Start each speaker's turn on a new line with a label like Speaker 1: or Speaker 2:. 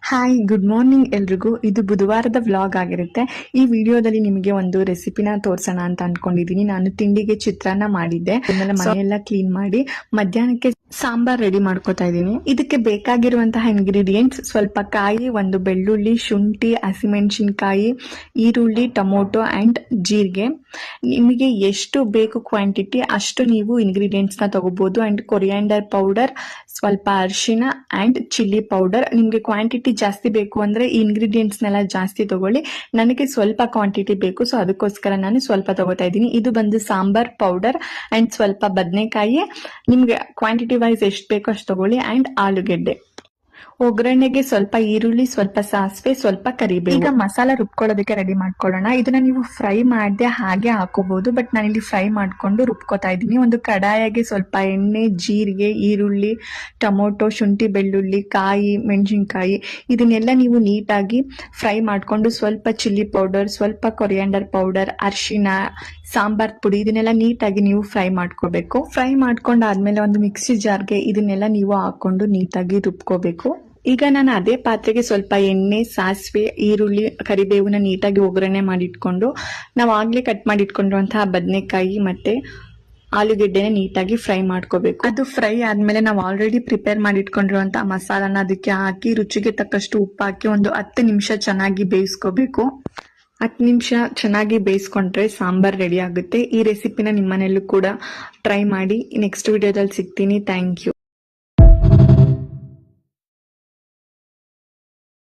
Speaker 1: Hi, good morning ಎಲ್ರಿಗೂ. ಇದು ಬುಧವಾರದ vlog ಆಗಿರುತ್ತೆ. ಈ ವಿಡಿಯೋದಲ್ಲಿ ನಿಮಗೆ ಒಂದು ರೆಸಿಪಿನ ತೋರ್ಸೋಣ ಅಂತ ಅನ್ಕೊಂಡಿದೀನಿ. ನಾನು ತಿಂಡಿಗೆ ಚಿತ್ರಾನ್ನ ಮಾಡಿದ್ದೆ. ಆಮೇಲೆ ಮನೆಯೆಲ್ಲ ಕ್ಲೀನ್ ಮಾಡಿ ಮಧ್ಯಾಹ್ನಕ್ಕೆ ಸಾಂಬಾರ್ ರೆಡಿ ಮಾಡ್ಕೋತಾ ಇದ್ದೀನಿ. ಇದಕ್ಕೆ ಬೇಕಾಗಿರುವಂತಹ ಇಂಗ್ರೀಡಿಯೆಂಟ್ಸ್: ಸ್ವಲ್ಪ ಕಾಯಿ, ಒಂದು ಬೆಳ್ಳುಳ್ಳಿ, ಶುಂಠಿ, ಹಸಿಮೆಣಸಿನಕಾಯಿ, ಈರುಳ್ಳಿ, ಟೊಮೊಟೊ ಅಂಡ್ ಜೀರಿಗೆ. ನಿಮಗೆ ಎಷ್ಟು ಬೇಕು ಕ್ವಾಂಟಿಟಿ ಅಷ್ಟು ನೀವು ಇಂಗ್ರೀಡಿಯೆಂಟ್ಸ್ ನ ತಗೋಬಹುದು. ಅಂಡ್ ಕೊರಿಯಾಂಡರ್ ಪೌಡರ್, ಸ್ವಲ್ಪ ಅರಿಶಿನ ಅಂಡ್ ಚಿಲ್ಲಿ ಪೌಡರ್. ನಿಮ್ಗೆ ಕ್ವಾಂಟಿಟಿ ಜಾಸ್ತಿ ಬೇಕು ಅಂದ್ರೆ ಈ ಇಂಗ್ರೀಡಿಯೆಂಟ್ಸ್ ನೆಲ್ಲ ಜಾಸ್ತಿ ತಗೊಳ್ಳಿ. ನನಗೆ ಸ್ವಲ್ಪ ಕ್ವಾಂಟಿಟಿ ಬೇಕು, ಸೊ ಅದಕ್ಕೋಸ್ಕರ ನಾನು ಸ್ವಲ್ಪ ತಗೋತಾ ಇದ್ದೀನಿ. ಇದು ಬಂದು ಸಾಂಬಾರ್ ಪೌಡರ್ ಅಂಡ್ ಸ್ವಲ್ಪ ಬದನೆಕಾಯಿ. ನಿಮ್ಗೆ ಕ್ವಾಂಟಿಟಿ ವೈಸ್ ಎಷ್ಟು ಬೇಕೋ ಅಷ್ಟು ತಗೊಳ್ಳಿ. ಅಂಡ್ ಆಲೂಗೆಡ್ಡೆ. ಒಗ್ಗರಣೆಗೆ ಸ್ವಲ್ಪ ಈರುಳ್ಳಿ, ಸ್ವಲ್ಪ ಸಾಸಿವೆ, ಸ್ವಲ್ಪ ಕರಿಬೇವು. ಈಗ ಮಸಾಲ ರುಬ್ಕೊಳ್ಳೋದಕ್ಕೆ ರೆಡಿ ಮಾಡ್ಕೊಳ್ಳೋಣ. ಇದನ್ನ ನೀವು ಫ್ರೈ ಮಾಡದೆ ಹಾಗೆ ಹಾಕೋಬಹುದು, ಬಟ್ ನಾನಿಲ್ಲಿ ಫ್ರೈ ಮಾಡ್ಕೊಂಡು ರುಬ್ಕೋತಾ ಇದ್ದೀನಿ. ಒಂದು ಕಡಾಯಿಗೆ ಸ್ವಲ್ಪ ಎಣ್ಣೆ, ಜೀರಿಗೆ, ಈರುಳ್ಳಿ, ಟೊಮೊಟೊ, ಶುಂಠಿ, ಬೆಳ್ಳುಳ್ಳಿ, ಕಾಯಿ, ಮೆಣಸಿನ್ಕಾಯಿ ಇದನ್ನೆಲ್ಲ ನೀವು ನೀಟಾಗಿ ಫ್ರೈ ಮಾಡ್ಕೊಂಡು ಸ್ವಲ್ಪ ಚಿಲ್ಲಿ ಪೌಡರ್, ಸ್ವಲ್ಪ ಕೊರಿಯಾಂಡರ್ ಪೌಡರ್, ಅರಿಶಿನ, ಸಾಂಬಾರ್ ಪುಡಿ ಇದನ್ನೆಲ್ಲ ನೀಟಾಗಿ ನೀವು ಫ್ರೈ ಮಾಡ್ಕೋಬೇಕು. ಫ್ರೈ ಮಾಡ್ಕೊಂಡಾದ್ಮೇಲೆ ಒಂದು ಮಿಕ್ಸಿ ಜಾರ್ಗೆ ಇದನ್ನೆಲ್ಲ ನೀವು ಹಾಕೊಂಡು ನೀಟಾಗಿ ರುಬ್ಕೋಬೇಕು. ಈಗ ನಾನು ಅದೇ ಪಾತ್ರೆಗೆ ಸ್ವಲ್ಪ ಎಣ್ಣೆ, ಸಾಸಿವೆ, ಈರುಳ್ಳಿ, ಕರಿಬೇವನ್ನ ನೀಟಾಗಿ ಒಗ್ಗರಣೆ ಮಾಡಿಟ್ಕೊಂಡು ನಾವು ಆಗ್ಲೇ ಕಟ್ ಮಾಡಿ ಇಟ್ಕೊಂಡಿರುವಂತಹ ಬದನೆಕಾಯಿ ಮತ್ತೆ ಆಲೂಗೆಡ್ಡೆನ ನೀಟಾಗಿ ಫ್ರೈ ಮಾಡ್ಕೋಬೇಕು. ಅದು ಫ್ರೈ ಆದ್ಮೇಲೆ ನಾವು ಆಲ್ರೆಡಿ ಪ್ರಿಪೇರ್ ಮಾಡಿ ಇಟ್ಕೊಂಡಿರುವಂತಹ ಮಸಾಲಾನ ಅದಕ್ಕೆ ಹಾಕಿ ರುಚಿಗೆ ತಕ್ಕಷ್ಟು ಉಪ್ಪು ಹಾಕಿ ಒಂದು 10 ನಿಮಿಷ ಚೆನ್ನಾಗಿ ಬೇಯಿಸ್ಕೋಬೇಕು. 10 ನಿಮಿಷ ಚೆನ್ನಾಗಿ ಬೇಯಿಸ್ಕೊಂಡ್ರೆ ಸಾಂಬಾರ್ ರೆಡಿ ಆಗುತ್ತೆ. ಈ ರೆಸಿಪಿನ ನಿಮ್ಮನೆಯಲ್ಲೂ ಕೂಡ ಟ್ರೈ ಮಾಡಿ. ನೆಕ್ಸ್ಟ್ ವಿಡಿಯೋದಲ್ಲಿ ಸಿಗ್ತೀನಿ. Thank you.